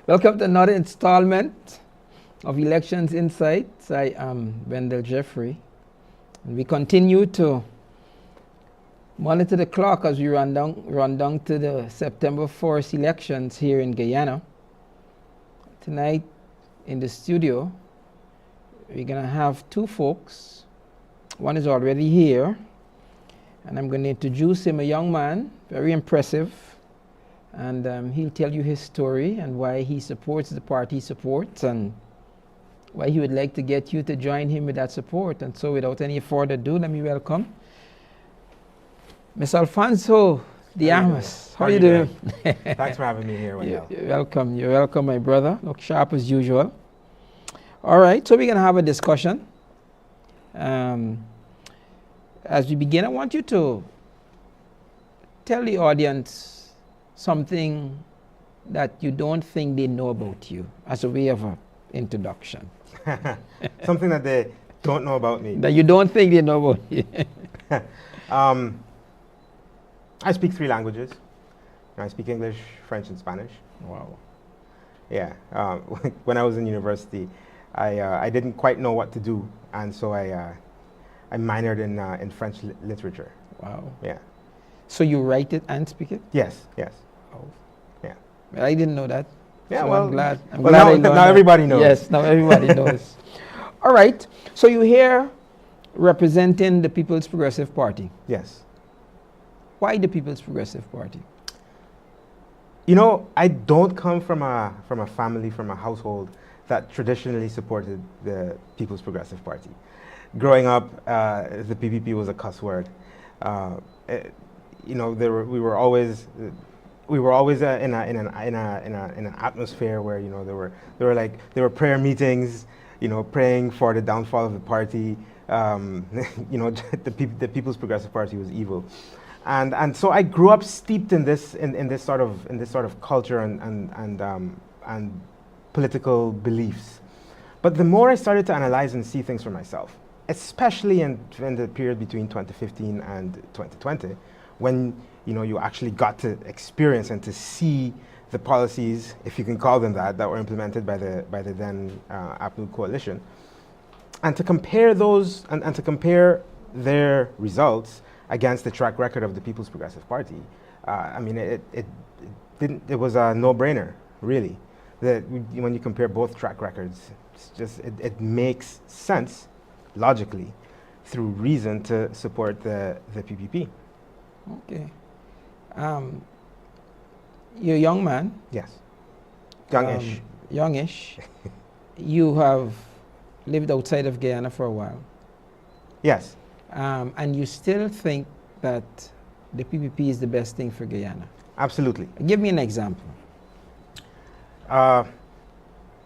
Welcome to another installment of Elections Insights. I am Wendell Jeffrey, and we continue to monitor the clock as we run down to the September 4th elections here in Guyana. Tonight in the studio, we're going to have two folks. One is already here, and I'm going to introduce him, a young man, very impressive. And he'll tell you his story and why he supports the party he supports and why he would like to get you to join him with that support. And so without any further ado, let me welcome Ms. Alfonso De Armas. How are you doing? Thanks for having me here, Wendell. You're welcome. You're welcome, my brother. Look sharp as usual. All right, so we're going to have a discussion. As we begin, I want you to tell the audience something that you don't think they know about you as a way of an introduction. Something that they don't know about me. That you don't think they know about you. I speak 3 languages. I speak English, French, and Spanish. Wow. Yeah. When I was in university, I didn't quite know what to do, and so I minored in French literature. Wow. Yeah. So you write it and speak it? Yes. Yes. Oh. Yeah. Well, I didn't know that. Yeah. So well, I'm glad. now everybody knows. Yes. Now everybody knows. All right. So you're here representing the People's Progressive Party. Yes. Why the People's Progressive Party? You know, I don't come from a family, from a household that traditionally supported the People's Progressive Party. Growing up, the PPP was a cuss word. You know, we were always in an atmosphere where, you know, there were prayer meetings, you know, praying for the downfall of the party. You know, the People's Progressive Party was evil, and so I grew up steeped in this sort of culture and political beliefs. But the more I started to analyze and see things for myself, especially in the period between 2015 and 2020, when, you know, you actually got to experience and to see the policies, if you can call them that were implemented by the then APNU coalition, and to compare those and to compare their results against the track record of the People's Progressive Party. I mean, it was a no-brainer, really. When you compare both track records, it makes sense logically, through reason, to support the PPP. Okay. You're a young man. Yes. Youngish. Youngish. You have lived outside of Guyana for a while. Yes. And you still think that the PPP is the best thing for Guyana. Absolutely. Give me an example. I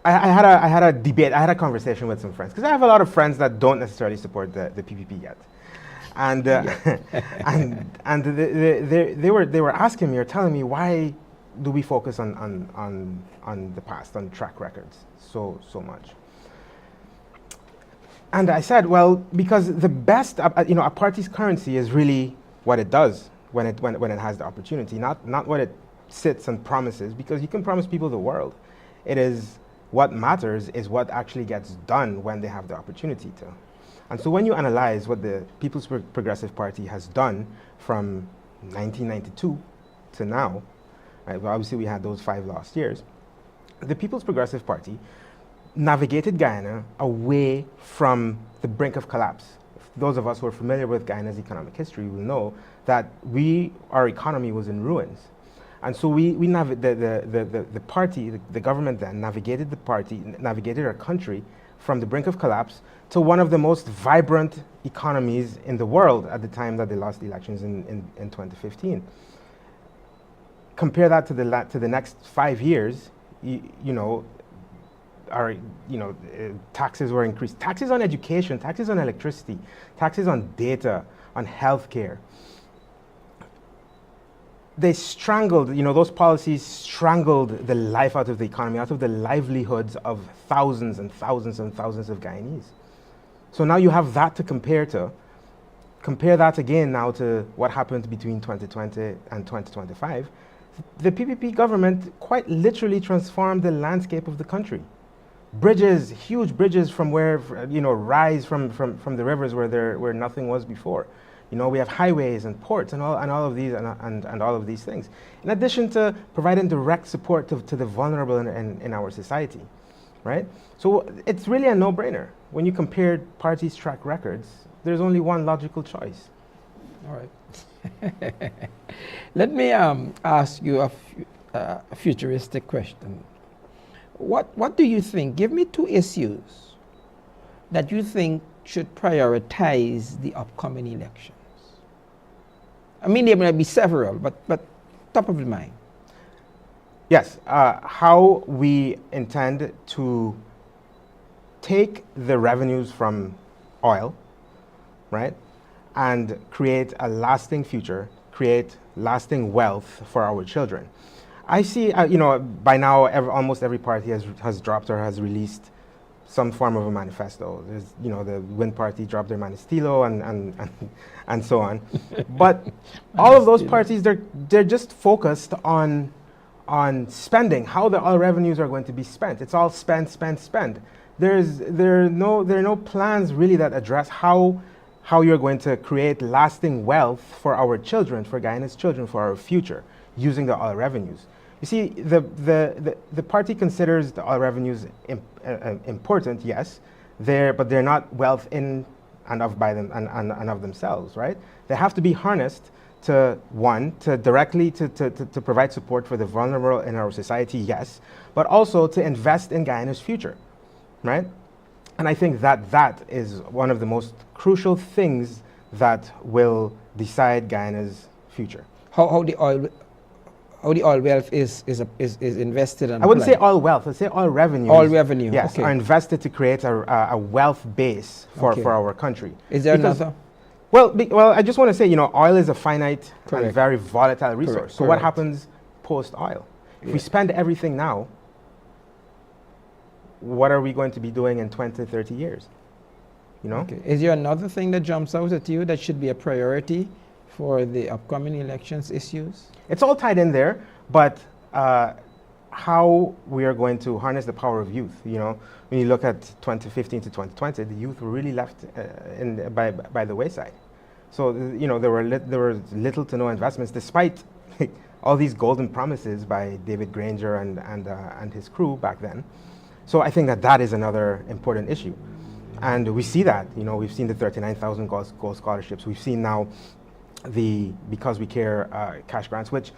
had a debate. I had a conversation with some friends, because I have a lot of friends that don't necessarily support the PPP yet, and they were asking me or telling me, why do we focus on the past, on track records so much? And I said, well, because the best, you know, a party's currency is really what it does when it has the opportunity, not what it sits and promises, because you can promise people the world. It is what matters is what actually gets done when they have the opportunity to. And so when you analyze what the People's Progressive Party has done from 1992 to now, right, well, obviously we had those 5 lost years, the People's Progressive Party navigated Guyana away from the brink of collapse. Those of us who are familiar with Guyana's economic history will know that our economy was in ruins. And so the party, the government then navigated our country from the brink of collapse to one of the most vibrant economies in the world at the time that they lost the elections in 2015. Compare that to the next 5 years, taxes were increased. Taxes on education, taxes on electricity, taxes on data, on healthcare. They strangled, those policies strangled the life out of the economy, out of the livelihoods of thousands and thousands and thousands of Guyanese. So now you have that to compare to. Compare that again now to what happened between 2020 and 2025. The PPP government quite literally transformed the landscape of the country. Bridges, huge bridges from where, rise from the rivers where nothing was before. We have highways and ports and all of these and all of these things. In addition to providing direct support to the vulnerable in our society, right? So it's really a no-brainer. When you compare parties' track records, there's only one logical choice. All right. Let me ask you a futuristic question. What do you think? Give me two issues that you think should prioritize the upcoming elections. I mean, there may be several, but top of the mind. Yes, how we intend to take the revenues from oil, right, and create a lasting future, create lasting wealth for our children. I see, by now almost every party has dropped or has released some form of a manifesto. There's, the Win Party dropped their Manifesto and so on. But all of those parties, they're just focused on spending, how the oil revenues are going to be spent. It's all spend. There are no plans really that address how you're going to create lasting wealth for our children, for Guyana's children, for our future, using the oil revenues. You see, the party considers the oil revenues important, yes, but they're not wealth in and of by them and of themselves, right? They have to be harnessed to directly to provide support for the vulnerable in our society, yes, but also to invest in Guyana's future, right? And I think that is one of the most crucial things that will decide Guyana's future. How the oil wealth is invested and I wouldn't say applied. oil wealth, I'd say oil revenues. Oil revenue, yes, okay. are invested to create a wealth base for our country. Is there another? Well, I just want to say, oil is a finite and very volatile resource. Correct. So what happens post-oil? If we spend everything now, what are we going to be doing in 20, 30 years? Okay. Is there another thing that jumps out at you that should be a priority for the upcoming elections issues? It's all tied in there, but how we are going to harness the power of youth. When you look at 2015 to 2020, the youth were really left by the wayside. So there were little to no investments, despite all these golden promises by David Granger and his crew back then. So I think that is another important issue, and we see that. We've seen the 39,000 gold scholarships. We've seen now the Because We Care cash grants, which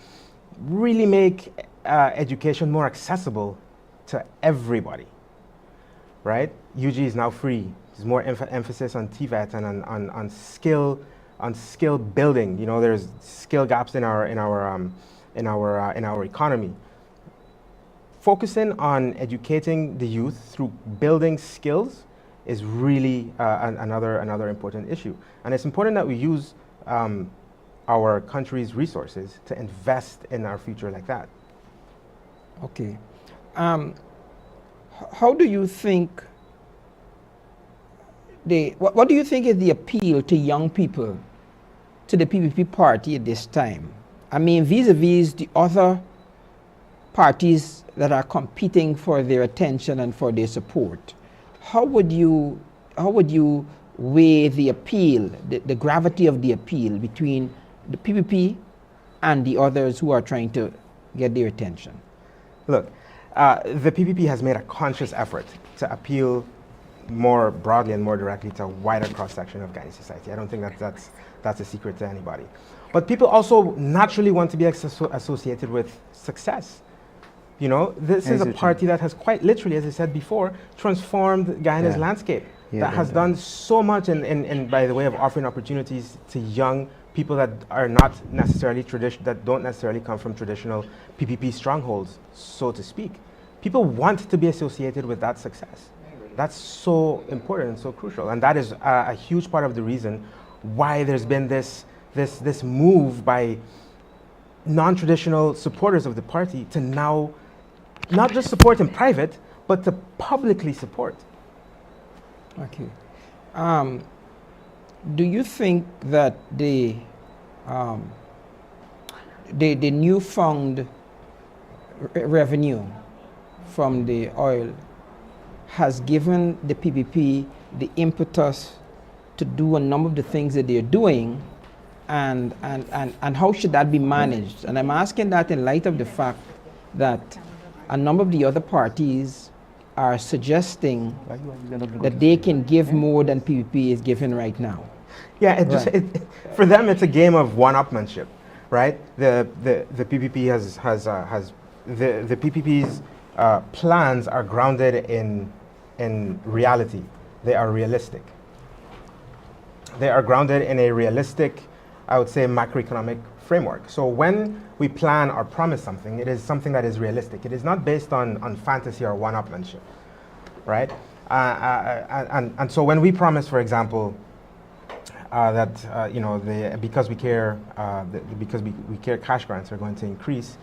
really make education more accessible to everybody, right? UG is now free. There's more emphasis on TVET and on skill building. There's skill gaps in our economy. Focusing on educating the youth through building skills is really another important issue, and it's important that we use our country's resources to invest in our future like that. Okay. How do you think what do you think is the appeal to young people to the PPP party at this time? I mean, vis-a-vis the other parties that are competing for their attention and for their support. How would you weigh the appeal, the gravity of the appeal between the PPP and the others who are trying to get their attention? Look, the PPP has made a conscious effort to appeal more broadly and more directly to a wider cross-section of Guyanese society. I don't think that's a secret to anybody. But people also naturally want to be associated with success. This is a party that has quite literally, as I said before, transformed Guyana's landscape. That has done so much in by the way of offering opportunities to young people that are not necessarily that don't necessarily come from traditional PPP strongholds, so to speak. People want to be associated with that success. That's so important and so crucial, and that is a huge part of the reason why there's been this move by non-traditional supporters of the party to now not just support in private, but to publicly support. Okay. Do you think that the newfound revenue from the oil has given the PPP the impetus to do a number of the things that they're doing, and how should that be managed? And I'm asking that in light of the fact that a number of the other parties are suggesting that they can give more than PPP is giving right now. Yeah, for them it's a game of one-upmanship, right? The PPP has the PPP's plans are grounded in reality. They are realistic. They are grounded in a realistic, I would say, macroeconomic framework. So when we plan or promise something, it is something that is realistic. It is not based on fantasy or one-upmanship, right? And so when we promise, for example, that you know, because we care cash grants are going to increase,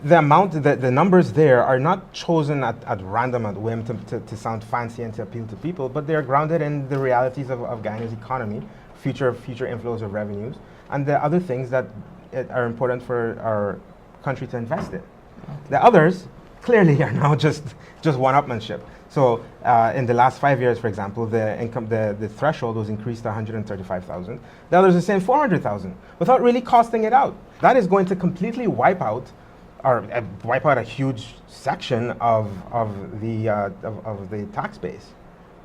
the amount, the numbers there are not chosen at random, at whim, to sound fancy and to appeal to people, but they're grounded in the realities of Guyana's economy, future inflows of revenues, and the other things that are important for our country to invest in. Okay. The others clearly are now just one-upmanship. So in the last 5 years, for example, the threshold was increased to 135,000. The others are saying 400,000 without really costing it out. That is going to completely wipe out a huge section of the tax base.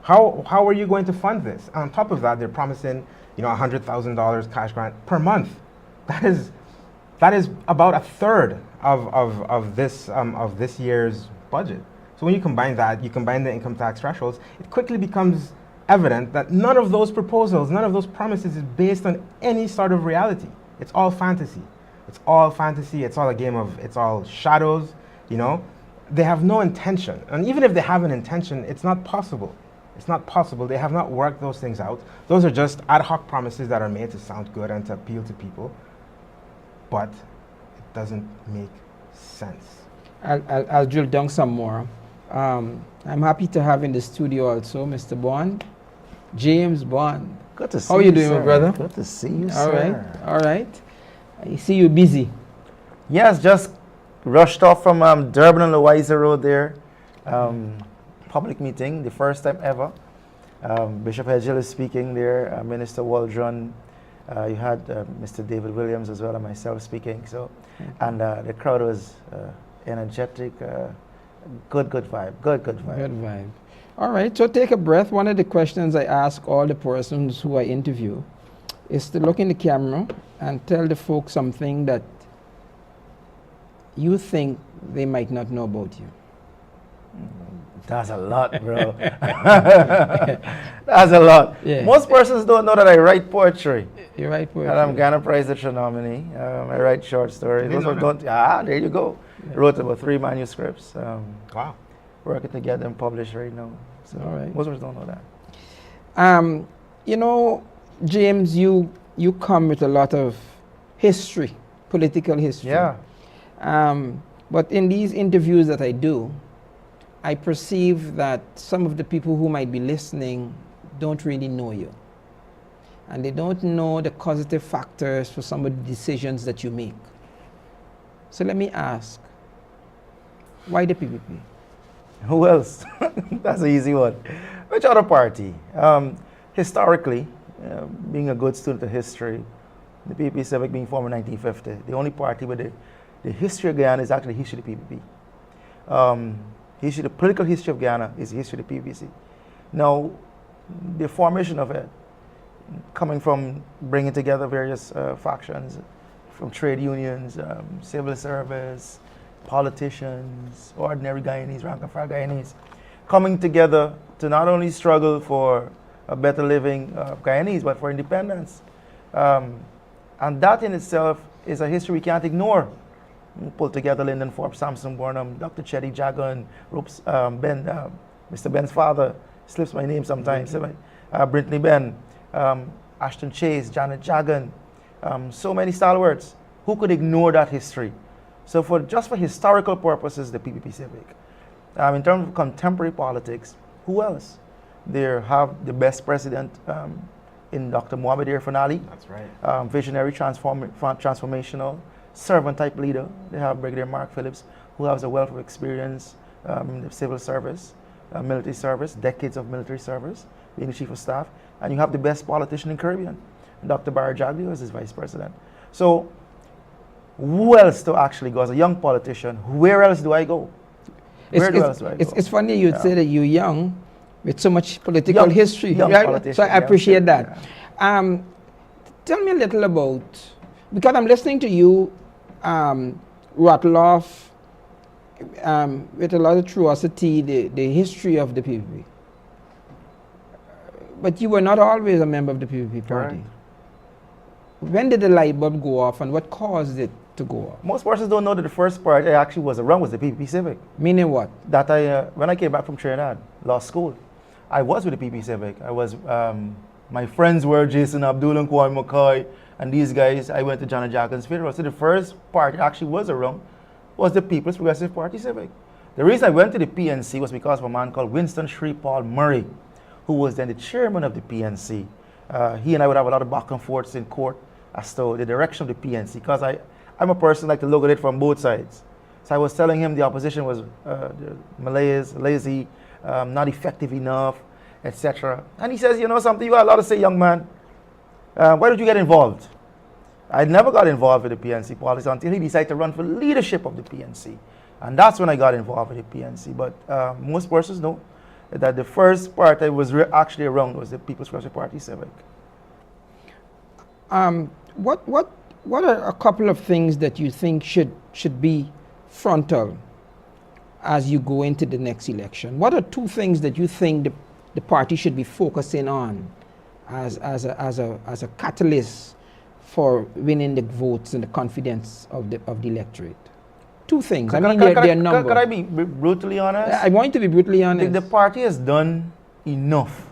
How are you going to fund this? And on top of that, they're promising, you know, $100,000 cash grant per month. That is about a third of this year's budget. So when you combine that, you combine the income tax thresholds, it quickly becomes evident that none of those proposals, none of those promises is based on any sort of reality. It's all fantasy. It's all fantasy. It's all a game of, it's all shadows, you know. They have no intention. And even if they have an intention, it's not possible. It's not possible. They have not worked those things out. Those are just ad hoc promises that are made to sound good and to appeal to people. But it doesn't make sense. I'll drill down some more. I'm happy to have in the studio also Mr. Bond, James Bond. Good to see you. How are you doing, my brother? Good to see you, all sir. All right. I see you busy. Yes, just rushed off from Durban and Loiza Road there. Public meeting, the first time ever. Bishop Hedgel is speaking there, Minister Waldron. You had Mr. David Williams as well, and myself speaking. So, and the crowd was energetic. Good vibe. Good vibe. Good vibe. All right. So take a breath. One of the questions I ask all the persons who I interview is to look in the camera and tell the folks something that you think they might not know about you. That's a lot, bro. That's a lot. Yeah. Most persons don't know that I write poetry. You write poetry. And I'm Ghana Prize Literature nominee. I write short stories. There you go. Yeah. Wrote about 3 manuscripts. Wow. Working to get them published right now. So all right. Most persons don't know that. You know, James, you come with a lot of history, political history. Yeah. But in these interviews that I do, I perceive that some of the people who might be listening don't really know you. And they don't know the causative factors for some of the decisions that you make. So let me ask, why the PPP? Who else? That's an easy one. Which other party? Historically, being a good student of history, the PPP Civic being formed in 1950, the only party with the history of Guyana is actually the history of the PPP. The political history of Guyana is the history of the PPC. Now, the formation of it, coming from bringing together various factions, from trade unions, civil service, politicians, ordinary Guyanese, rank and file Guyanese, coming together to not only struggle for a better living of Guyanese, but for independence. And that in itself is a history we can't ignore. We pulled together Lyndon Forbes, Samson Burnham, Dr. Chetty Jagan, Mr. Ben's father, slips my name sometimes, Brittany Ben, Ashton Chase, Janet Jagan, so many stalwarts. Who could ignore that history? So just for historical purposes, the PPP Civic. In terms of contemporary politics, who else? They have the best president in Dr. Mohamed Irfan Ali. That's right. Visionary, transformational, servant type leader. They have Brigadier Mark Phillips, who has a wealth of experience in the civil service, military service, decades of military service, being the chief of staff. And you have the best politician in Caribbean, Dr. Barry Jaglio as his vice president. So who else to actually go as a young politician? Where else do I go? It's funny you'd say that you're young with so much political history. Right? So I appreciate that. Yeah. Tell me a little about, because I'm listening to you rattle off with a lot of curiosity the history of the PPP. But you were not always a member of the PPP party. Right. When did the light bulb go off and what caused it to go off? Most persons don't know that the first party I actually was around was the PPP Civic. Meaning what? That when I came back from Trinidad, law school, I was with the PPP Civic. I was, my friends were Jason Abdul and Kwame McCoy, and these guys. I went to John and Jackson's funeral. So the first party I actually was around was the People's Progressive Party Civic. The reason I went to the PNC was because of a man called Winston Shree Paul Murray, who was then the chairman of the PNC. He and I would have a lot of back and forths in court as to the direction of the PNC, because I'm a person like to look at it from both sides. So I was telling him the opposition was malaise, lazy, not effective enough, etc. And he says, you know something, you got a lot to say, young man. Why don't you get involved? I never got involved with the PNC politics until he decided to run for leadership of the PNC. And that's when I got involved with the PNC. But most persons know that the first part I was actually around was the People's Progressive Party Civic. What are a couple of things that you think should be frontal as you go into the next election? What are two things that you think the party should be focusing on as a catalyst for winning the votes and the confidence of the electorate? Two things. They're number. Could I be brutally honest? I want to be brutally honest. The party has done enough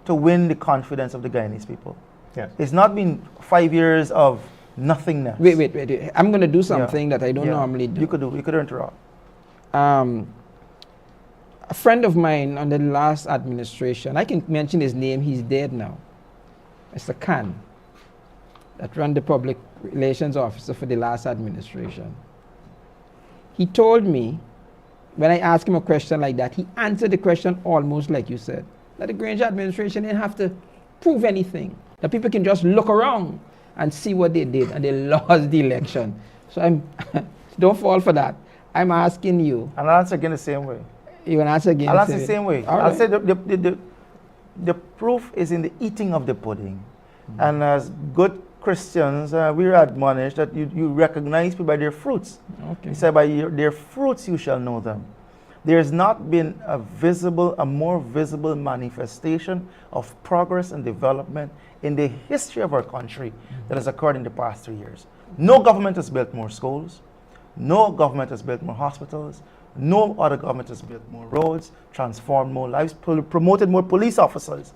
to win the confidence of the Guyanese people. Yes. It's not been 5 years of nothingness. Wait. I'm going to do something that I don't normally do. You could interrupt. A friend of mine on the last administration, I can mention his name, he's dead now, Mr. Khan, that ran the public relations officer for the last administration. He told me, when I asked him a question like that, he answered the question almost like you said, that the Granger administration didn't have to prove anything, that people can just look around and see what they did, and they lost the election. So don't fall for that. I'm asking you. And I'll answer again the same way. You can answer again. I'll answer the same way. All I'll right. say the proof is in the eating of the pudding. Mm-hmm. And as good Christians, we're admonished that you recognize people by their fruits. Okay. He said, by their fruits you shall know them. There's not been a more visible manifestation of progress and development in the history of our country that has occurred in the past 3 years. No government has built more schools. No government has built more hospitals. No other government has built more roads, transformed more lives, promoted more police officers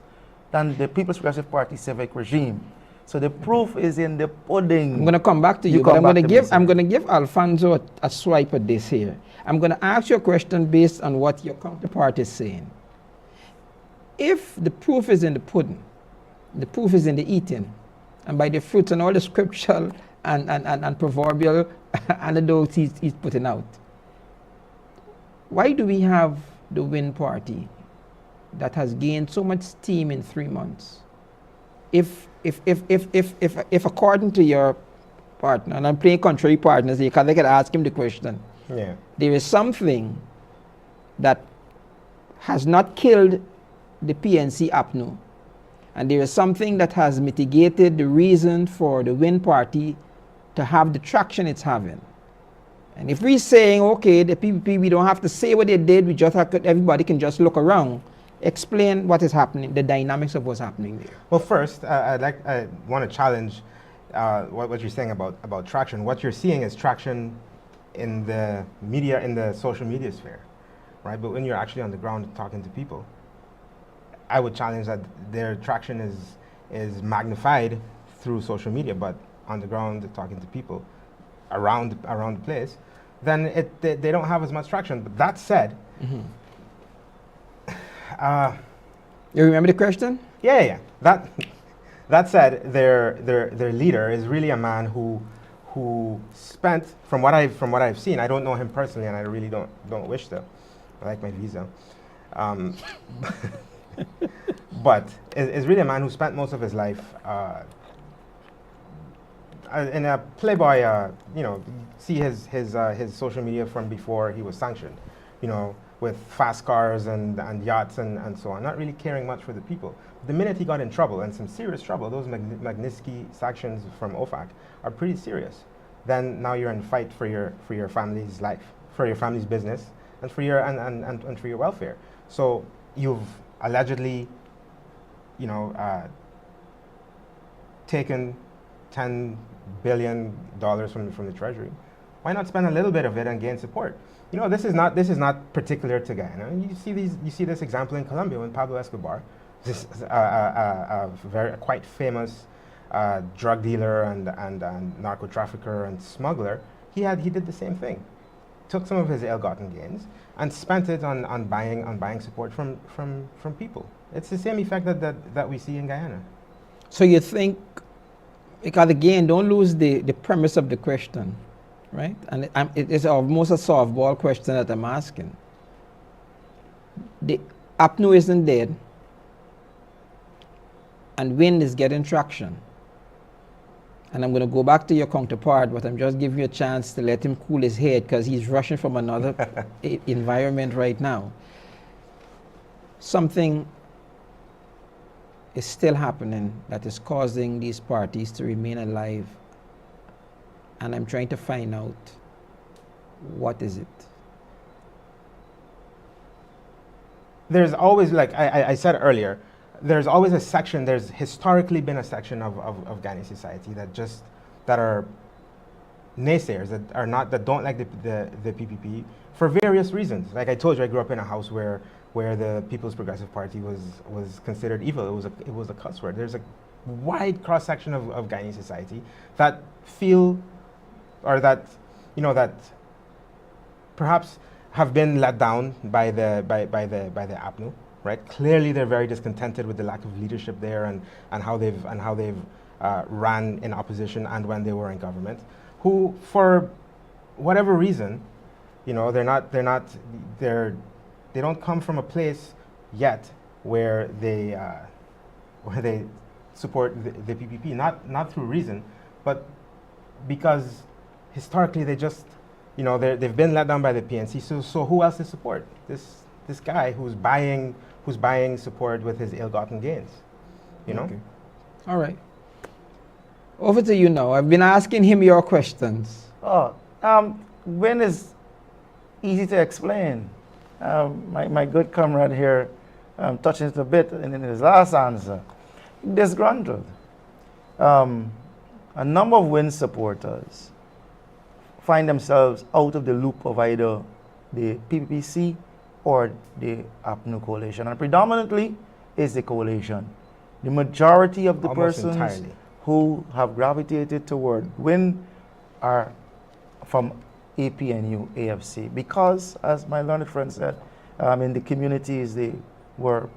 than the People's Progressive Party Civic regime. So the proof is in the pudding. I'm going to come back to you, but I'm going to give Alfonso a swipe at this here. I'm going to ask you a question based on what your counterpart is saying. If the proof is in the pudding, the proof is in the eating, and by the fruits and all the scriptural and proverbial anecdotes he's putting out, why do we have the Win Party that has gained so much steam in 3 months? If according to your partner, and I'm playing contrary partners, because I could ask him the question, there is something that has not killed the PNC APNO, and there is something that has mitigated the reason for the Win Party to have the traction it's having. And if we're saying, okay, the PPP, we don't have to say what they did, we just have to, everybody can just look around, explain what is happening, the dynamics of what's happening there. Well, first, I want to challenge what you're saying about traction. What you're seeing is traction in the media, in the social media sphere, right? But when you're actually on the ground talking to people, I would challenge that their traction is magnified through social media, but on the ground talking to people around the place, then they don't have as much traction. But that said, you remember the question? Yeah. That said, their leader is really a man who who spent, from what I've seen, I don't know him personally, and I really don't wish to. I like my visa. But is really a man who spent most of his life in a playboy, see his social media from before he was sanctioned, with fast cars and yachts and so on, not really caring much for the people. The minute he got in trouble, and some serious trouble, those Magnitsky sanctions from OFAC are pretty serious. Then now you're in fight for your family's life, for your family's business, and for your and for your welfare. So you've allegedly, taken $10 billion from the Treasury. Why not spend a little bit of it and gain support? This is not particular to Guyana. You see this example in Colombia when Pablo Escobar, this quite famous drug dealer and narco trafficker and smuggler, he did the same thing. Took some of his ill-gotten gains and spent it on buying support from people. It's the same effect that we see in Guyana. So you think, because again, don't lose the premise of the question, right? And it is almost a softball question that I'm asking. The APNU isn't dead, and wind is getting traction. And I'm going to go back to your counterpart, but I'm just giving you a chance to let him cool his head because he's rushing from another environment right now. Something is still happening that is causing these parties to remain alive. And I'm trying to find out, what is it? There's always, like I said earlier, there's always a section, there's historically been a section of Ghanaian society that are naysayers, that don't like the PPP for various reasons. Like I told you, I grew up in a house where the People's Progressive Party was considered evil. It was a cuss word. There's a wide cross section of Ghanaian society that feel, or that perhaps have been let down by the APNU. Right? Clearly, they're very discontented with the lack of leadership there and how they've ran in opposition and when they were in government. Who, for whatever reason, they don't come from a place yet where they support the PPP. Not through reason, but because historically they just they've been let down by the PNC. So who else to support? This guy who's buying support with his ill-gotten gains, Okay. All right. Over to you now. I've been asking him your questions. When is easy to explain. My good comrade here touching it a bit in his last answer. Disgruntled. A number of WIN supporters find themselves out of the loop of either the PPPC or the APNU coalition, and predominantly is the coalition. The majority of the Almost persons entirely. who have gravitated toward WIN are from APNU, AFC, because, as my learned friend said, in the communities they were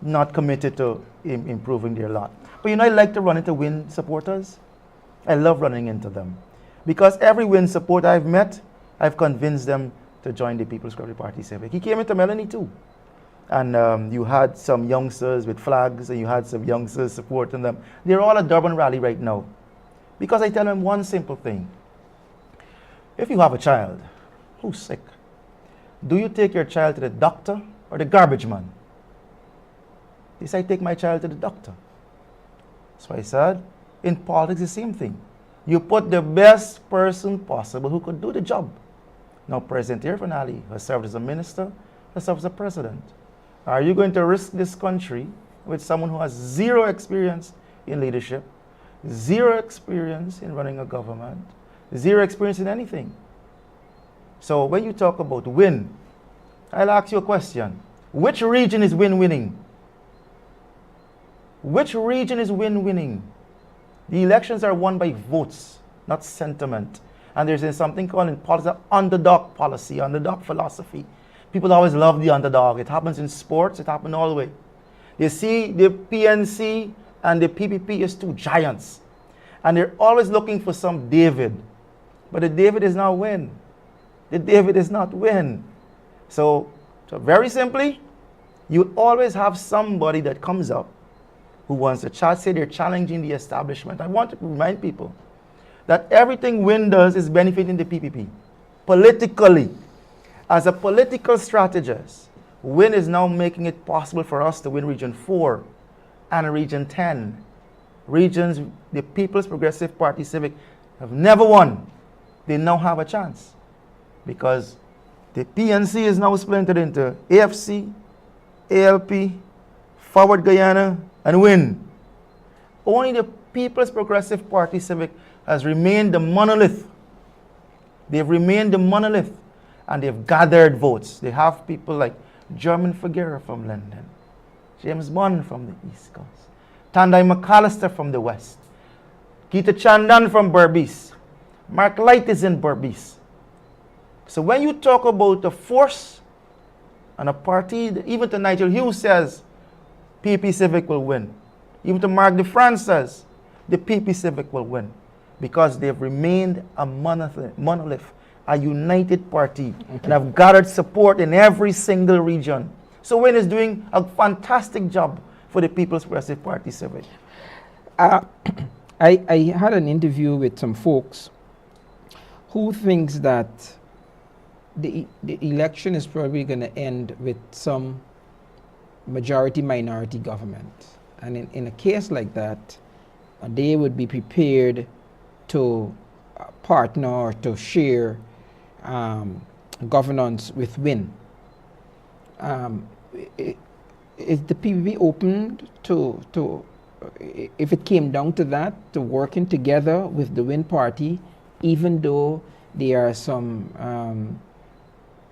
not committed to improving their lot. But I like to run into WIN supporters. I love running into them, because every WIN supporter I've met, I've convinced them to join the People's Progressive Party Civic. He came into Melanie too. And you had some youngsters with flags, and you had some youngsters supporting them. They're all at Durban rally right now. Because I tell them one simple thing. If you have a child who's sick, do you take your child to the doctor or the garbage man? They say, I take my child to the doctor. So I said, in politics, the same thing. You put the best person possible who could do the job. Now, President Irfan Ali has served as a minister, has served as a president. Are you going to risk this country with someone who has zero experience in leadership, zero experience in running a government, zero experience in anything? So when you talk about win, I'll ask you a question. Which region is win winning? Which region is win winning? The elections are won by votes, not sentiment. And there's something called in politics underdog policy, underdog philosophy. People always love the underdog. It happens in sports, it happens all the way. They see the PNC and the PPP as two giants. And they're always looking for some David. But the David is not win. The David is not win. So very simply, you always have somebody that comes up who wants to say they're challenging the establishment. I want to remind people that everything Win does is benefiting the PPP. Politically, as a political strategist, Win is now making it possible for us to win Region 4 and Region 10. Regions the People's Progressive Party Civic have never won. They now have a chance because the PNC is now splintered into AFC, ALP, Forward Guyana, and Win. Only the People's Progressive Party Civic has remained the monolith. They've remained the monolith, and they've gathered votes. They have people like German Figuera from London, James Bond from the East Coast, Tandai McAllister from the West, Gita Chandan from Berbice, Mark Light is in Berbice. So when you talk about the force and a party, even to Nigel Hughes says, PP Civic will win. Even to Mark DeFrance says, the PP Civic will win. Because they've remained a monolith, a united party, and have gathered support in every single region. So Win is doing a fantastic job for the People's Progressive Party Civic. I had an interview with some folks who thinks that the election is probably going to end with some majority-minority government. And in a case like that, they would be prepared to partner or to share governance with Win. Is the PPP open to, if it came down to that, to working together with the Win party, even though there are some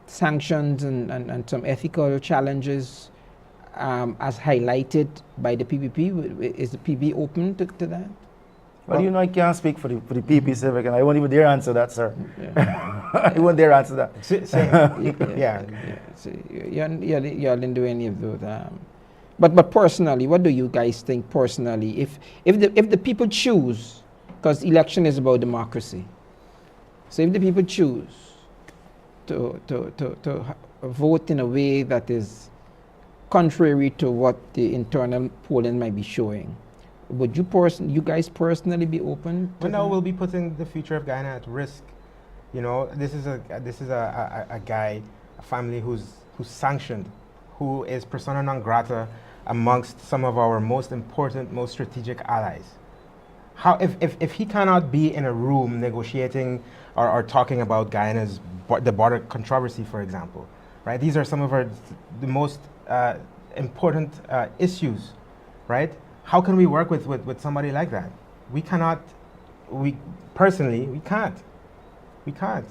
sanctions and some ethical challenges as highlighted by the PPP? Is the PPP open to that? Well, you know, I can't speak for the PP Civic, and I won't even dare answer that, sir. Yeah. I won't dare answer that. Yeah. So you didn't do any of those. But personally, what do you guys think personally? If the people choose, because election is about democracy, so if the people choose to vote in a way that is contrary to what the internal polling might be showing, would you guys personally be open to Well, no, we'll be putting the future of Guyana at risk. You know, this is a guy, a family who's sanctioned, who is persona non grata amongst some of our most important, most strategic allies. How if he cannot be in a room negotiating or talking about Guyana's the border controversy, for example, right? These are some of the most important issues, right? How can we work with somebody like that? We cannot. We can't. We can't.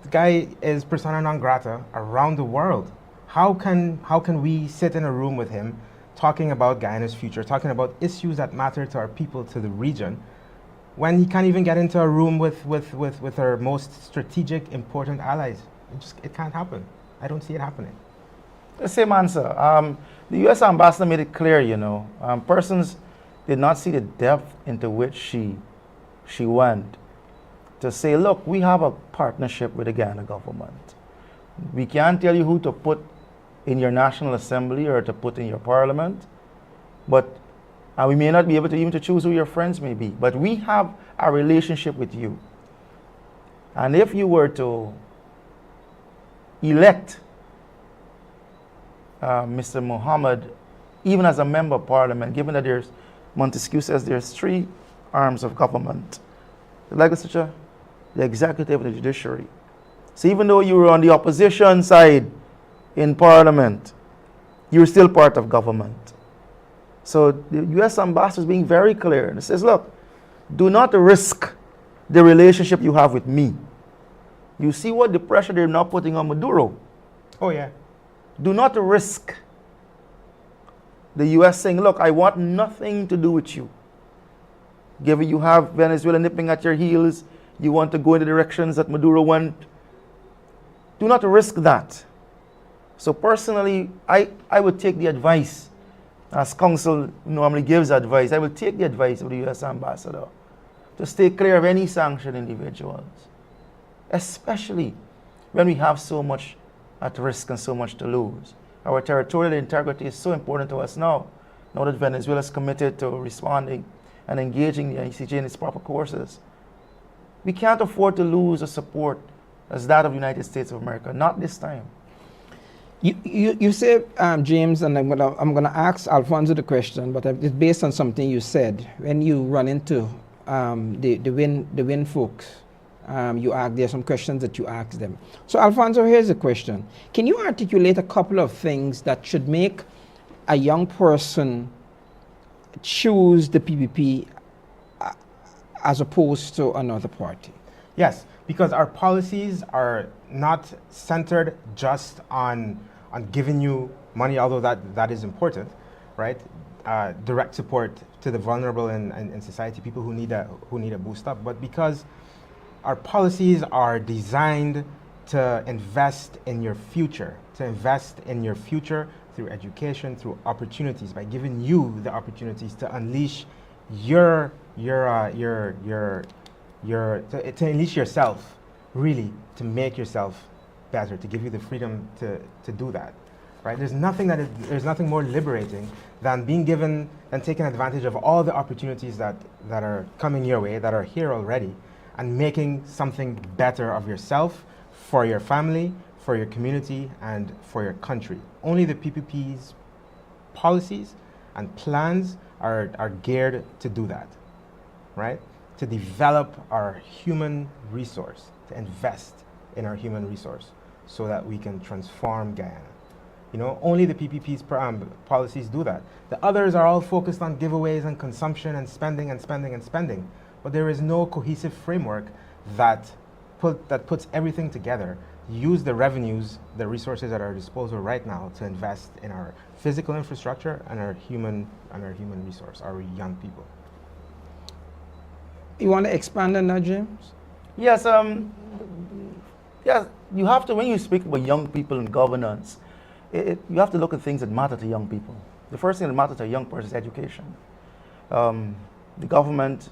The guy is persona non grata around the world. How can we sit in a room with him, talking about Guyana's future, talking about issues that matter to our people, to the region, when he can't even get into a room with our most strategic, important allies? It can't happen. I don't see it happening. The same answer. The U.S. ambassador made it clear, you know, persons did not see the depth into which she went to say, look, we have a partnership with the Guyana government. We can't tell you who to put in your National Assembly or to put in your parliament, but we may not be able to even to choose who your friends may be, but we have a relationship with you. And if you were to elect Mr. Muhammad, even as a member of parliament, given that Montesquieu says there's three arms of government: the legislature, the executive, and the judiciary. So even though you were on the opposition side in parliament, you're still part of government. So the U.S. ambassador is being very clear, and it says, look, do not risk the relationship you have with me. You see what the pressure they're now putting on Maduro. Oh, yeah. Do not risk the U.S. saying, look, I want nothing to do with you. Given you have Venezuela nipping at your heels, you want to go in the directions that Maduro went. Do not risk that. So personally, I would take the advice, as counsel normally gives advice, I will take the advice of the U.S. ambassador to stay clear of any sanctioned individuals, especially when we have so much at risk and so much to lose. Our territorial integrity is so important to us now that Venezuela is committed to responding and engaging the ICJ in its proper courses. We can't afford to lose a support as that of the United States of America, not this time. You say, James, and I'm gonna ask Alfonso the question, but it's based on something you said. When you run into the WIN folks, there's some questions that you ask them. So Alfonso, here's a question. Can you articulate a couple of things that should make a young person choose the PPP as opposed to another party? Yes, because our policies are not centered just on giving you money, although that is important, right? Direct support to the vulnerable in society, people who need a boost up, but because our policies are designed to invest in your future, through education, through opportunities, by giving you the opportunities to unleash to unleash yourself, really, to make yourself better, to give you the freedom to do that, right? There's nothing more liberating than taking advantage of all the opportunities that are coming your way, that are here already, and making something better of yourself, for your family, for your community, and for your country. Only the PPP's policies and plans are geared to do that, right? To develop our human resource, to invest in our human resource so that we can transform Guyana. Only the PPP's policies do that. The others are all focused on giveaways and consumption and spending and spending and spending. But there is no cohesive framework that puts everything together, use the revenues, the resources at our disposal right now to invest in our physical infrastructure and our human resource, our young people. You want to expand on that, James? Yes, you have to, when you speak about young people and governance, you have to look at things that matter to young people. The first thing that matters to a young person is education. The government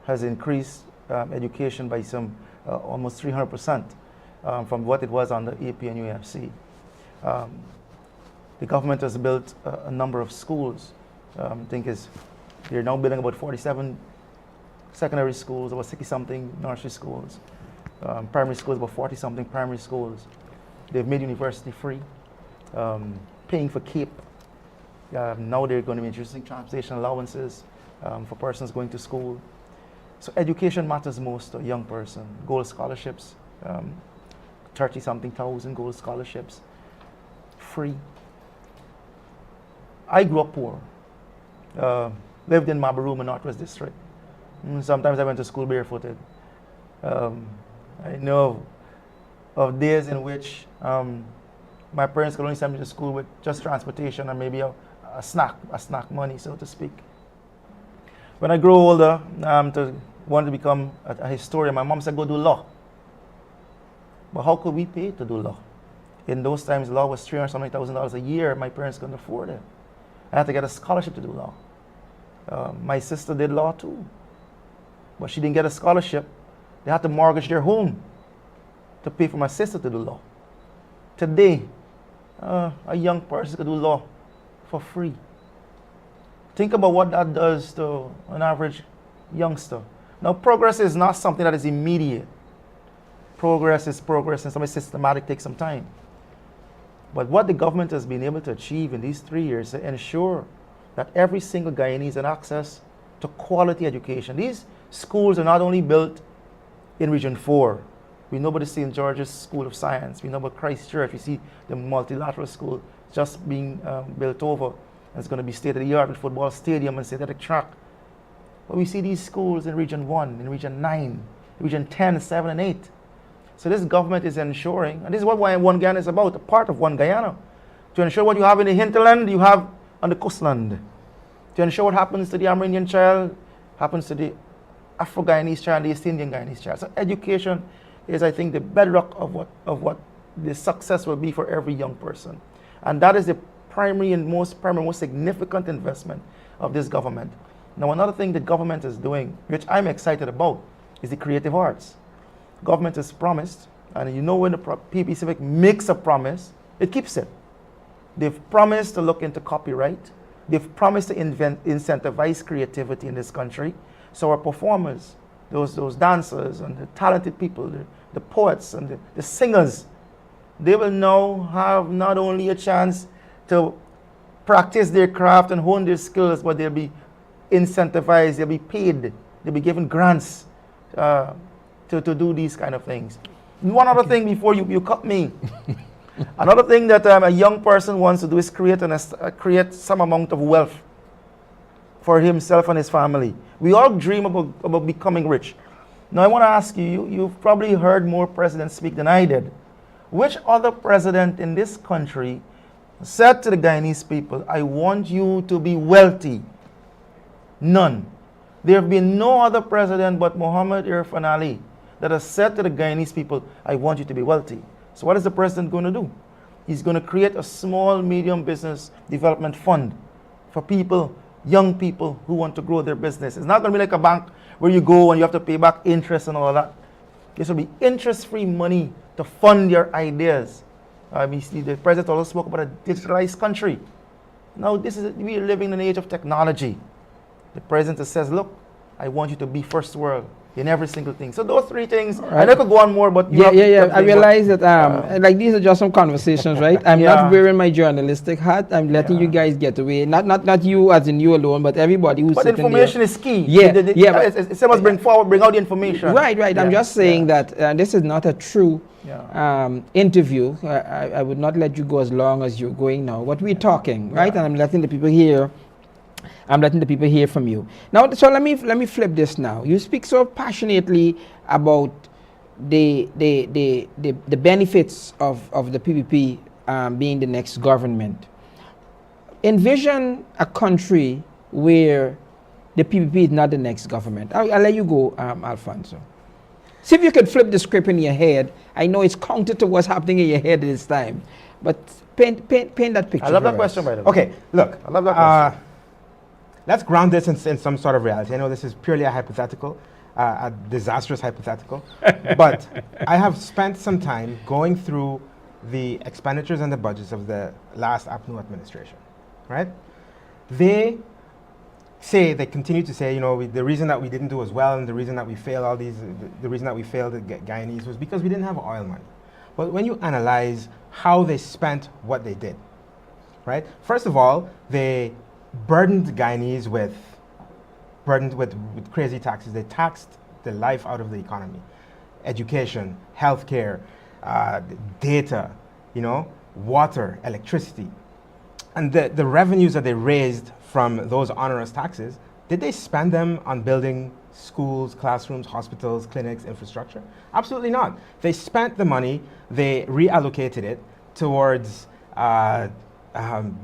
has increased education by some almost 300% from what it was under AP and UFC. The government has built a number of schools. I think they're now building about 47 secondary schools, about 60-something nursery schools. Primary schools, about 40-something primary schools. They've made university free, paying for CAPE. Now they're going to be introducing transportation allowances for persons going to school. So education matters most to a young person. Gold scholarships, 30-something thousand gold scholarships, free. I grew up poor, lived in Mabaruma, Northwest District. Sometimes I went to school barefooted. I know of days in which my parents could only send me to school with just transportation and maybe a snack money, so to speak. When I grew older, wanted to become a historian, my mom said, go do law. But how could we pay to do law? In those times, law was $300,000 a year. My parents couldn't afford it. I had to get a scholarship to do law. My sister did law too, but she didn't get a scholarship. They had to mortgage their home to pay for my sister to do law. Today, a young person could do law for free. Think about what that does to an average youngster. Now, progress is not something that is immediate. Progress is progress, and something systematic takes some time. But what the government has been able to achieve in these 3 years to ensure that every single Guyanese has access to quality education. These schools are not only built in Region 4. We know about the St. George's School of Science. We know about Christ Church. We see the multilateral school just being built over. And it's going to be state-of-the-art with football stadium and synthetic track. But we see these schools in Region 1, in Region 9, Region 10, 7, and 8. So this government is ensuring, and this is what One Guyana is about, a part of One Guyana, to ensure what you have in the hinterland, you have on the coastland. To ensure what happens to the Amerindian child, happens to the Afro-Guyanese child, the East Indian Guyanese child. So education is, I think, the bedrock of what the success will be for every young person. And that is the primary and most significant investment of this government. Now, another thing the government is doing, which I'm excited about, is the creative arts. Government has promised, and you know when the PP Civic makes a promise, it keeps it. They've promised to look into copyright. They've promised to incentivize creativity in this country. So our performers, those dancers and the talented people, the poets and the singers, they will now have not only a chance to practice their craft and hone their skills, but they'll be incentivized, they'll be paid, they'll be given grants to do these kind of things. One other thing before you cut me. Another thing that a young person wants to do is create some amount of wealth for himself and his family. We all dream about becoming rich. Now I want to ask you, you've probably heard more presidents speak than I did. Which other president in this country said to the Guyanese people, I want you to be wealthy? None. There have been no other president but Muhammad Irfan Ali that has said to the Guyanese people, I want you to be wealthy. So what is the president going to do? He's going to create a small, medium business development fund for people, young people who want to grow their business. It's not going to be like a bank where you go and you have to pay back interest and all of that. This will be interest-free money to fund your ideas. The president also spoke about a digitalized country. Now we are living in an age of technology. The president says, look, I want you to be first world in every single thing. So those three things, right. And I could go on more, but yeah. I realize that like these are just some conversations, right? I'm not wearing my journalistic hat. I'm letting you guys get away. Not you as in you alone, but everybody who's sitting there. But information is key. Someone bring out the information. Right. Yeah. I'm just saying that this is not a true interview. I would not let you go as long as you're going now. But we're talking, right? And I'm letting the people hear. I'm letting the people hear from you. Now, so let me flip this now. You speak so passionately about the benefits of the PPP being the next government. Envision a country where the PPP is not the next government. I'll let you go, Alfonso. See if you could flip the script in your head. I know it's counter to what's happening in your head this time, but paint that picture. I love that question, by the way. Okay, look. I love that question. Let's ground this in some sort of reality. I know this is purely a hypothetical, a disastrous hypothetical, but I have spent some time going through the expenditures and the budgets of the last APNU administration, right? They continue to say, the reason that we didn't do as well and the reason that we failed the reason that we failed the Guyanese was because we didn't have oil money. But when you analyze how they spent what they did, right? First of all, they burdened the Guyanese with crazy taxes. They taxed the life out of the economy. Education, healthcare, data, water, electricity. And the revenues that they raised from those onerous taxes, did they spend them on building schools, classrooms, hospitals, clinics, infrastructure? Absolutely not. They spent the money, they reallocated it towards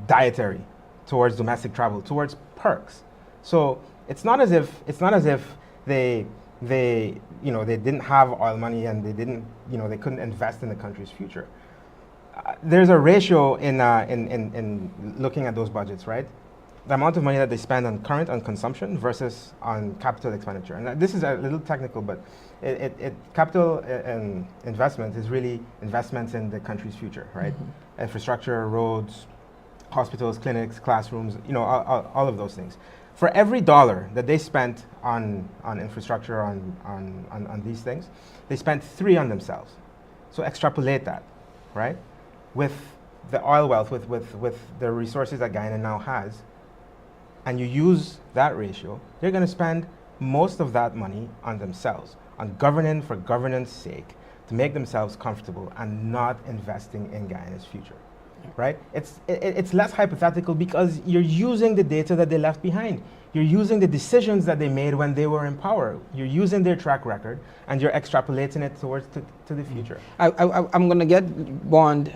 dietary, towards domestic travel, towards perks. So it's not as if they didn't have oil money and they couldn't invest in the country's future. There's a ratio in looking at those budgets, right? The amount of money that they spend on consumption versus on capital expenditure. And this is a little technical, but capital investment is really investments in the country's future, right? Mm-hmm. Infrastructure, roads, hospitals, clinics, classrooms, all of those things. For every dollar that they spent on infrastructure, on these things, they spent 3 on themselves. So extrapolate that, right? With the oil wealth, with the resources that Guyana now has, and you use that ratio, they're going to spend most of that money on themselves, on governing for governance sake, to make themselves comfortable and not investing in Guyana's future. Right? It's less hypothetical because you're using the data that they left behind. You're using the decisions that they made when they were in power. You're using their track record and you're extrapolating it towards to the future. I'm going to get Bond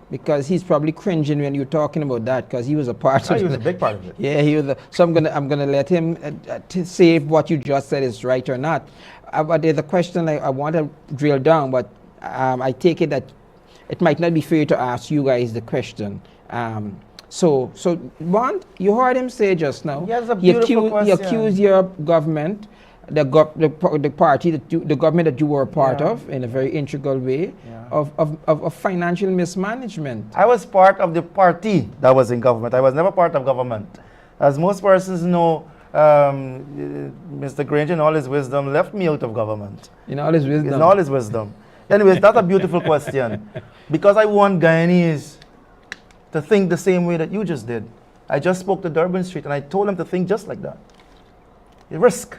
because he's probably cringing when you're talking about that because he was a part of it. He was a big part of it. Yeah, he was. So I'm gonna let him to say if what you just said is right or not. But there's a question I want to drill down, but I take it that it might not be fair to ask you guys the question. So one, you heard him say just now. Yes, a he beautiful accused, he question. accused your government, the party that the government that you were a part Yeah. of in a very integral way, Yeah. of financial mismanagement. I was part of the party that was in government. I was never part of government. As most persons know, Mr. Granger, in all his wisdom, left me out of government. In all his wisdom. In all his wisdom. Anyways, that's a beautiful question. Because I want Guyanese to think the same way that you just did. I just spoke to Durban Street and I told them to think just like that. A risk.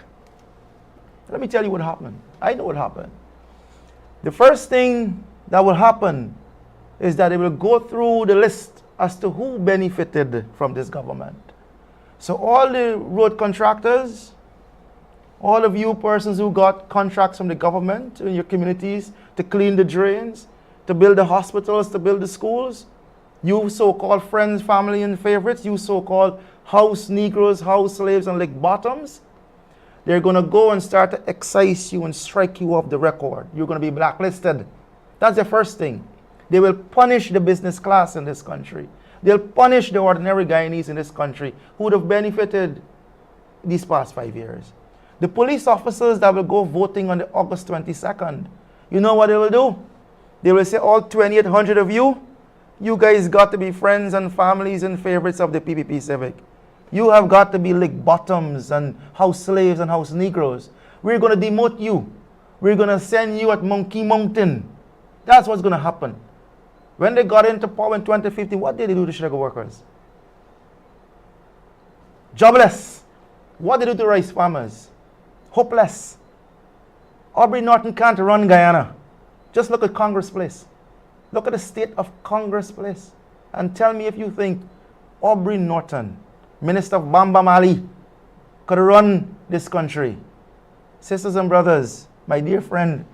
Let me tell you what happened. I know what happened. The first thing that will happen is that they will go through the list as to who benefited from this government. So all the road contractors, all of you persons who got contracts from the government in your communities to clean the drains, to build the hospitals, to build the schools, you so-called friends, family, and favorites, you so-called house Negroes, house slaves, and lick bottoms, they're going to go and start to excise you and strike you off the record. You're going to be blacklisted. That's the first thing. They will punish the business class in this country. They'll punish the ordinary Guyanese in this country who would have benefited these past 5 years. The police officers that will go voting on the August 22nd, you know what they will do? They will say, all 2,800 of you, you guys got to be friends and families and favorites of the PPP Civic. You have got to be lick bottoms and house slaves and house Negroes. We're going to demote you. We're going to send you at Monkey Mountain. That's what's going to happen. When they got into power in 2015, what did they do to Chicago workers? Jobless. What did they do to rice farmers? Hopeless. Aubrey Norton can't run Guyana. Just look at Congress Place. Look at the state of Congress Place. And tell me if you think Aubrey Norton, Minister of Bamba Mali, could run this country. Sisters and brothers, my dear friend,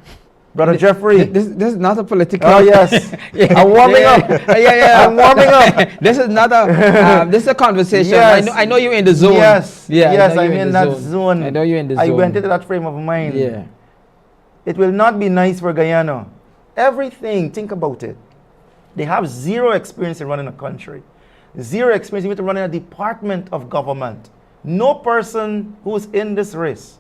Brother Jeffrey. This is not a political. Oh yes, Yeah. I'm warming up. Yeah. I'm warming up. This is not a. This is a conversation. Yes. I know you're in the zone. Yes, Yeah. yes, I know I'm you're in that zone. I know you're in the zone. I went into that frame of mind. Yeah. It will not be nice for Guyana. Everything, think about it. They have zero experience in running a country. Zero experience even to running a department of government. No person who's in this race,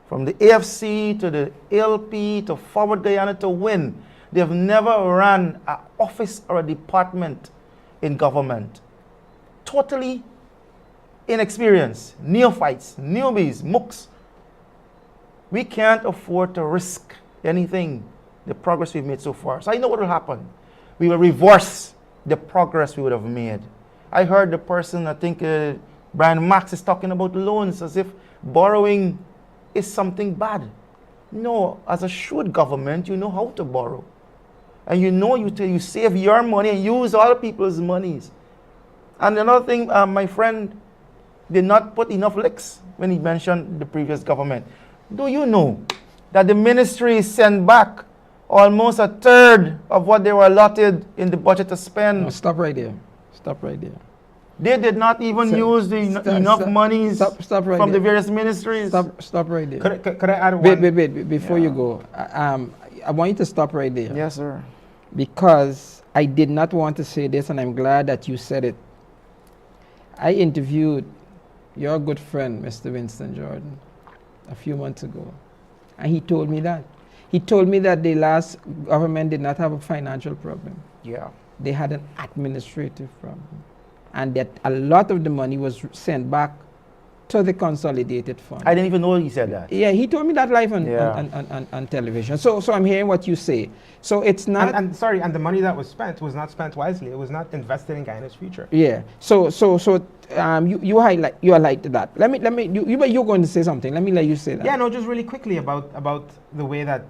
from the AFC to the LP to Forward Guyana to win, they have never ran an office or a department in government. Totally inexperienced, neophytes, newbies, mooks. We can't afford to risk anything, the progress we've made so far. So I know what will happen. We will reverse the progress we would have made. I heard the person, I think Brian Max is talking about loans as if borrowing is something bad. No, as a shrewd government, you know how to borrow. And you know you save your money and use other people's monies. And another thing, my friend did not put enough licks when he mentioned the previous government. Do you know that the ministry sent back almost a third of what they were allotted in the budget to spend? No, stop right there. Stop right there. They did not even use the enough monies stop right from there. the various ministries. Stop right there. Could I add one? Wait. Before Yeah. you go, I want you to stop right there. Yes, sir. Because I did not want to say this, and I'm glad that you said it. I interviewed your good friend, Mr. Winston Jordan, a few months ago, and he told me that. He told me that the last government did not have a financial problem. Yeah. They had an administrative problem, and that a lot of the money was sent back to the consolidated fund. I didn't even know he said that. Yeah, he told me that live on, Yeah. on television. So I'm hearing what you say. So it's not. And the money that was spent was not spent wisely. It was not invested in Guyana's future. Yeah. So you highlighted that. You're going to say something. Let me let you say that. Yeah, no, just really quickly about the way that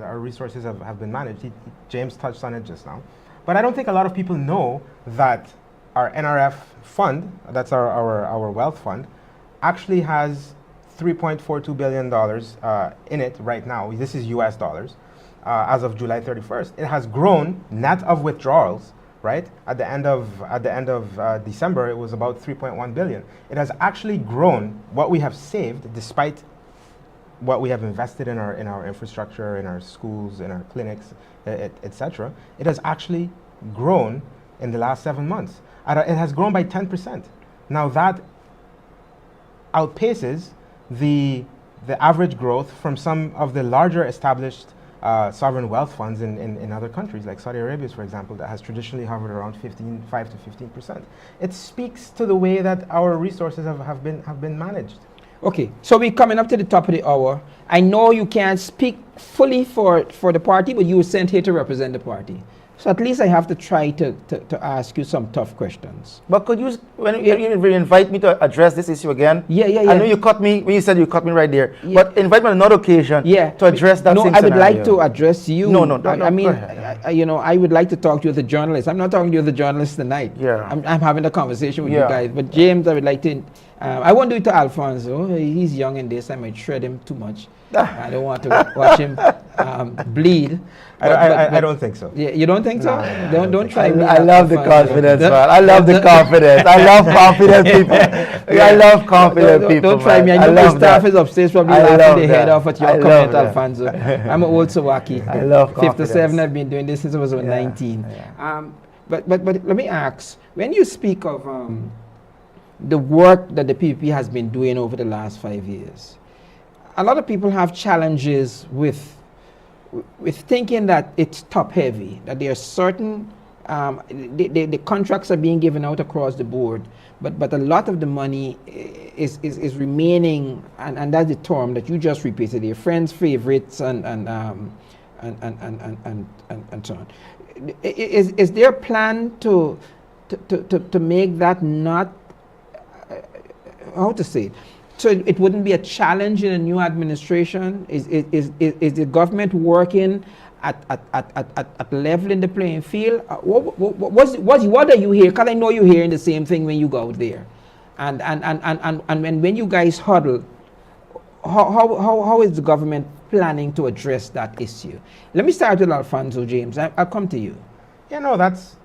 our resources have been managed. James touched on it just now, but I don't think a lot of people know that our NRF fund, that's our wealth fund, actually has $3.42 billion in it right now. This is US dollars. As of July 31st, it has grown net of withdrawals. Right at the end of December, it was about 3.1 billion. It has actually grown what we have saved, despite what we have invested in our infrastructure, in our schools, in our clinics, etc. It has actually grown in the last 7 months. It has grown by 10%. Now that outpaces the average growth from some of the larger established sovereign wealth funds in other countries, like Saudi Arabia, for example, that has traditionally hovered around 5 to 15%. It speaks to the way that our resources have been managed. Okay, so we're coming up to the top of the hour. I know you can't speak fully for the party, but you were sent here to represent the party. So at least I have to try to ask you some tough questions. But could you, when you invite me to address this issue again? Yeah. I know you cut me, when you said you cut me right there. Yeah. But invite me on another occasion to address that same No, I would scenario. like to address you. No, I mean, go ahead. I would like to talk to you as a journalist. I'm not talking to you as a journalist tonight. Yeah. I'm having a conversation with you guys. But James, I would like to, I won't do it to Alfonso. He's young in this. I might shred him too much. I don't want to watch him bleed. I don't think so. Yeah, you don't think so? No. Don't try me. I love the confidence, man. I love the confidence. I love confident people. I love confident people. Don't try me. I know my staff is upstairs probably laughing their head off at your comment, that. Alfonso. I'm an old Sawaki. I love 57. I've been doing this since I was 19. Yeah. But let me ask, when you speak of the work that the PPP has been doing over the last 5 years, a lot of people have challenges with thinking that it's top heavy, that there are certain the contracts are being given out across the board, but a lot of the money is remaining, and that's the term that you just repeated here, friends, favorites, and so on. Is there a plan to make that not how to say it? So it wouldn't be a challenge in a new administration? Is the government working at leveling the playing field? What are you here? Because I know you're hearing the same thing when you go out there. And when you guys huddle, how is the government planning to address that issue? Let me start with Alfonso, James. I'll come to you. Yeah, no, that's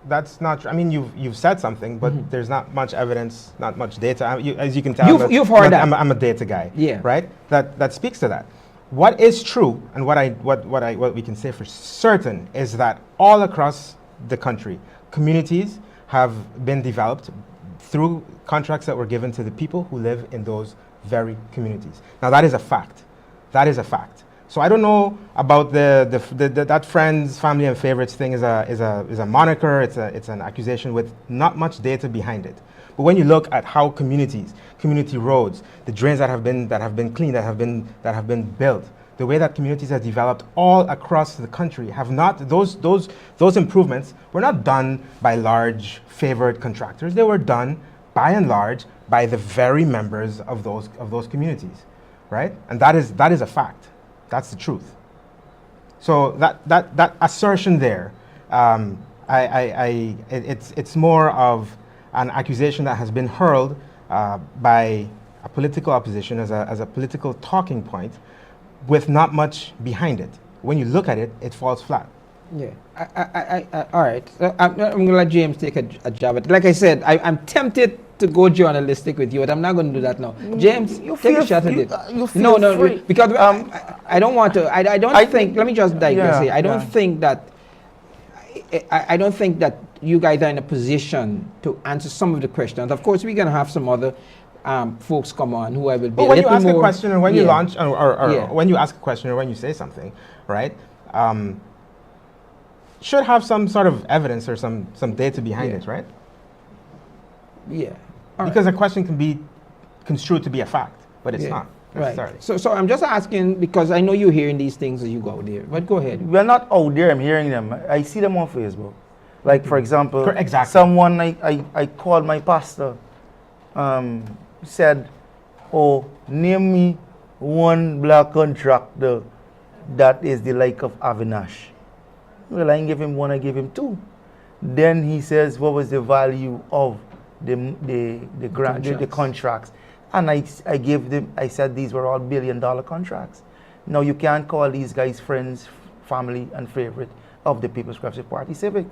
not true. I mean, you've said something, but there's not much evidence, not much data. As you can tell, you've heard that. I'm a data guy. Yeah. Right. That speaks to that. What is true, and what we can say for certain is that all across the country, communities have been developed through contracts that were given to the people who live in those very communities. Now that is a fact. That is a fact. So I don't know about that friends, family, and favorites thing is a moniker. It's an accusation with not much data behind it. But when you look at how community roads, the drains that have been cleaned, that have been built, the way that communities have developed all across the country, have not those improvements were not done by large favored contractors. They were done by and large by the very members of those communities, right? And that is a fact. That's the truth. So that assertion there, it's more of an accusation that has been hurled by a political opposition as a political talking point, with not much behind it. When you look at it, it falls flat. Yeah. All right. So I'm going to let James take a jab at it. Like I said, I'm tempted to go journalistic with you, but I'm not going to do that now. James, take a shot at it. No, because I don't want to. I don't think. Let me just digress here. I don't think that. I don't think that you guys are in a position to answer some of the questions. Of course, we're going to have some other folks come on who I will be. But when you ask a question, or when you launch, or when you ask a question, or when you say something, right? Should have some sort of evidence or some data behind it, right? Yeah. Because a question can be construed to be a fact, but it's not necessarily. Right. So I'm just asking because I know you're hearing these things as you go out there. But go ahead. We're not out there. I'm hearing them. I see them on Facebook. Like, for example, exactly. Someone I called my pastor, said, "Oh, name me one black contractor that is the like of Avinash." Well, I didn't give him one, I gave him two. Then he says, what was the value of the contracts? And I gave them, I said these were all $1 billion contracts. Now you can't call these guys friends, family, and favorite of the People's Progressive Party Civic.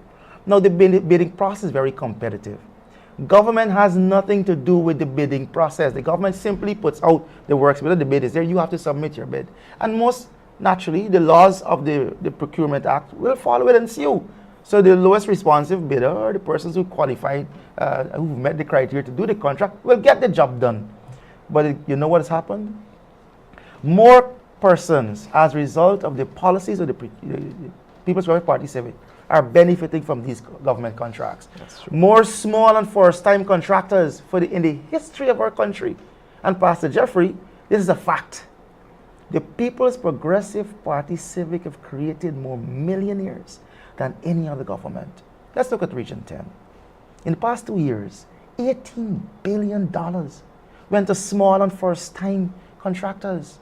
Now the bidding process is very competitive. Government has nothing to do with the bidding process. The government simply puts out the works. Whether the bid is there, you have to submit your bid. And most naturally, the laws of the Procurement Act will follow it and ensue. So the lowest responsive bidder, or the persons who qualified, who met the criteria to do the contract, will get the job done. But you know what has happened? More persons, as a result of the policies of the People's Progressive Party Civic, are benefiting from these government contracts. That's true. More small and first-time contractors in the history of our country. And Pastor Jeffrey, this is a fact. The People's Progressive Party Civic have created more millionaires than any other government. Let's look at Region 10. In the past 2 years, $18 billion went to small and first-time contractors.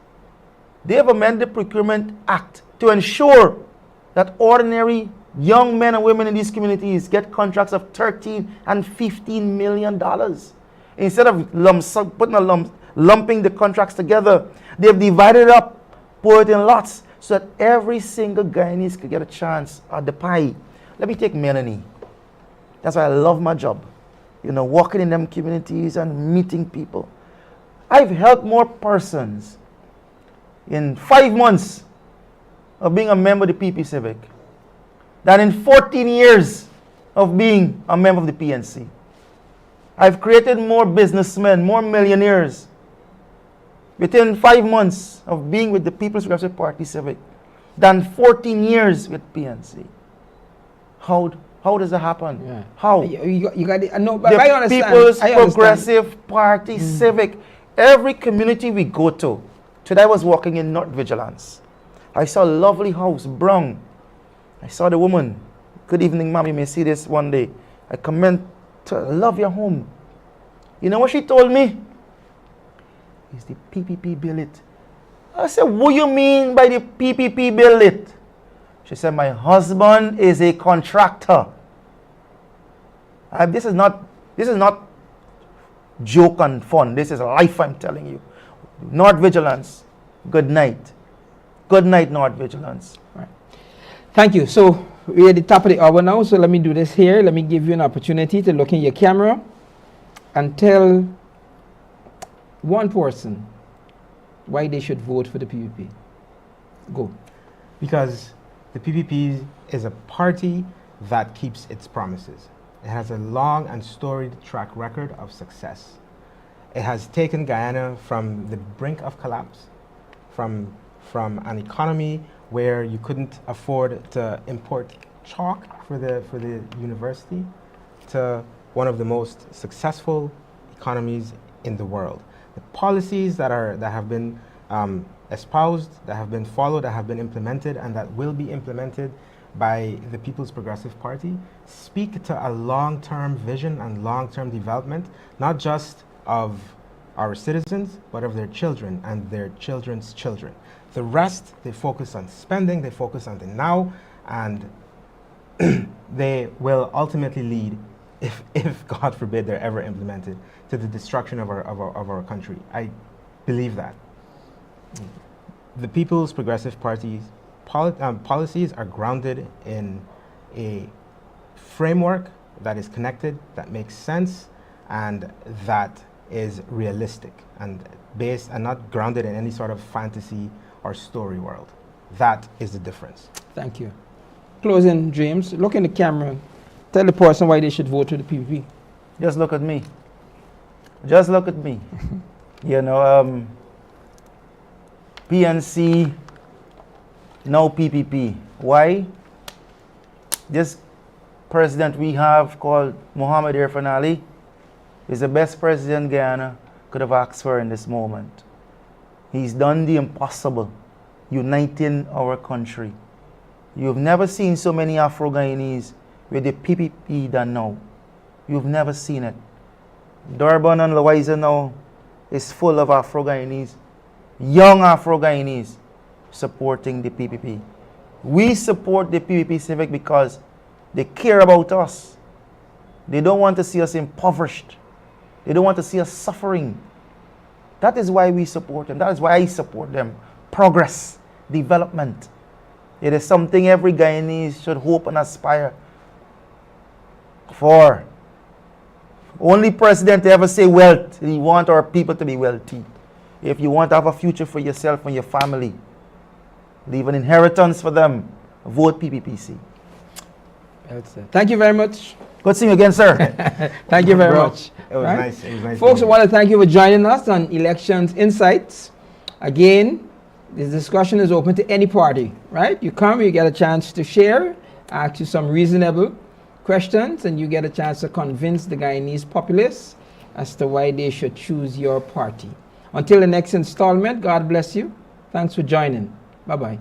They have amended the Procurement Act to ensure that ordinary young men and women in these communities get contracts of $13 and $15 million. Instead of lumping the contracts together, they've divided it up, put it in lots, so that every single Guyanese could get a chance at the pie. Let me take Melanie. That's why I love my job. You know, walking in them communities and meeting people. I've helped more persons in 5 months of being a member of the PP Civic than in 14 years of being a member of the PNC. I've created more businessmen, more millionaires within 5 months of being with the People's Progressive Party Civic than 14 years with PNC. How does that happen? Yeah. How? You got it. No, but The I understand. People's I understand. Progressive Party Civic. Every community we go to. Today I was walking in North Vigilance. I saw a lovely house, brown. I saw the woman. Good evening, ma'am. You may see this one day. I comment to her, love your home. You know what she told me? Is the PPP bill it? I said, what do you mean by the PPP bill it? She said, my husband is a contractor. This is not joke and fun. This is life, I'm telling you. North Vigilance, good night. Good night, North Vigilance. Right. Thank you. So we're at the top of the hour now, so let me do this here. Let me give you an opportunity to look in your camera and tell one person why they should vote for the PPP. Go. Because the PPP is a party that keeps its promises. It has a long and storied track record of success. It has taken Guyana from the brink of collapse, from an economy where you couldn't afford to import chalk for the university, to one of the most successful economies in the world. The policies that have been espoused, that have been followed, that have been implemented, and that will be implemented by the People's Progressive Party speak to a long-term vision and long-term development, not just of our citizens, but of their children and their children's children. The rest, they focus on spending, they focus on the now, and they will ultimately lead, if God forbid they're ever implemented, to the destruction of our country. I believe that. The People's Progressive Party's policies are grounded in a framework that is connected, that makes sense, and that is realistic and based and not grounded in any sort of fantasy or story world. That is the difference. Thank you. Closing, James. Look in the camera. Tell the person why they should vote for the PPP. Just look at me. Just look at me. You know, PNC, now PPP. Why? This president we have called Mohamed Irfan Ali is the best president Guyana could have asked for in this moment. He's done the impossible, uniting our country. You've never seen so many Afro-Guyanese with the PPP than now. You've never seen it. Durban and Louisa now is full of Afro-Guyanese, young Afro-Guyanese supporting the PPP. We support the PPP Civic because they care about us. They don't want to see us impoverished. They don't want to see us suffering. That is why we support them. That is why I support them. Progress, development. It is something every Guyanese should hope and aspire for. Only president to ever say wealth. He wants our people to be wealthy. If you want to have a future for yourself and your family, leave an inheritance for them, vote PPPC. Well said. Thank you very much. Good seeing you again, sir. Thank you very Bro, much. It was Right? nice. It was nice. Folks, I being want to thank you for joining us on Elections Insights. Again, this discussion is open to any party, right? You come, you get a chance to share, ask you some reasonable questions, and you get a chance to convince the Guyanese populace as to why they should choose your party. Until the next installment, God bless you. Thanks for joining. Bye-bye.